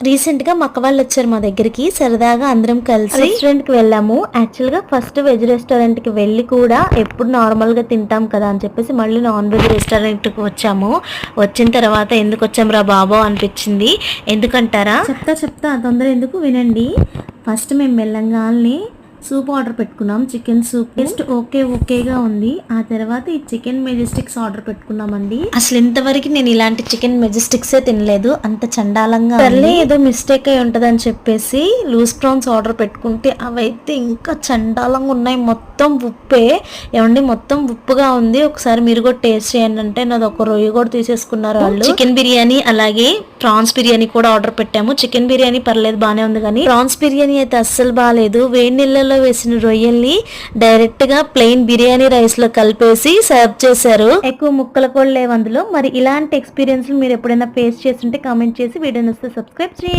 Recent గా మా అక్క వాళ్ళు వచ్చారు మా దగ్గరికి, సరదాగా అందరం కలిసి రెస్టారెంట్ కి వెళ్ళాము. యాక్చువల్ గా ఫస్ట్ వెజ్ రెస్టారెంట్ కి వెళ్ళి కూడా ఎప్పుడు నార్మల్ గా తింటాం కదా అని చెప్పేసి మళ్ళీ నాన్ వెజ్ రెస్టారెంట్ కి వచ్చాము. వచ్చిన తర్వాత ఎందుకు వచ్చాం రా బాబో అనిపించింది. ఎందుకంటారా? చెప్తా తొందర ఎందుకు వినండి. ఫస్ట్ మేము వెళ్ళంగానే సూప్ ఆర్డర్ పెట్టుకున్నాం, చికెన్ సూప్. టేస్ట్ ఓకేగా ఉంది. ఆ తర్వాత ఈ చికెన్ మెజెస్టిక్స్ ఆర్డర్ పెట్టుకున్నామండి. అసలు ఇంతవరకు నేను ఇలాంటి చికెన్ మెజెస్టిక్స్ తినలేదు, అంత చండాలంగా. సర్లే ఏదో మిస్టేక్ అయి ఉంటదని చెప్పేసి లూజ్ ప్రాన్స్ ఆర్డర్ పెట్టుకుంటే అవైతే ఇంకా చండాలంగా ఉన్నాయి. మొత్తం ఉప్పే ఏమండి, మొత్తం ఉప్పుగా ఉంది. ఒకసారి మీరు కూడా టేస్ట్ చేయండి అంటే నాది ఒక రొయ్య కూడా తీసేసుకున్నారు వాళ్ళు. చికెన్ బిర్యానీ అలాగే ప్రాన్స్ బిర్యానీ కూడా ఆర్డర్ పెట్టాము. చికెన్ బిర్యానీ పర్లేదు బానే ఉంది, కానీ ప్రాన్స్ బిర్యానీ అయితే అస్సలు బాగాలేదు. వేడి నీళ్ళలో వేసిన రొయ్యల్ని డైరెక్ట్ గా ప్లెయిన్ బిర్యానీ రైస్ లో కలిపేసి సర్వ్ చేశారు. ఎక్కువ ముక్కలు కూడా లేవు అందులో. మరి ఇలాంటి ఎక్స్పీరియన్స్ మీరు ఎప్పుడైనా ఫేస్ చేస్తుంటే కామెంట్ చేసి వీడియోని సబ్స్క్రైబ్ చేయండి.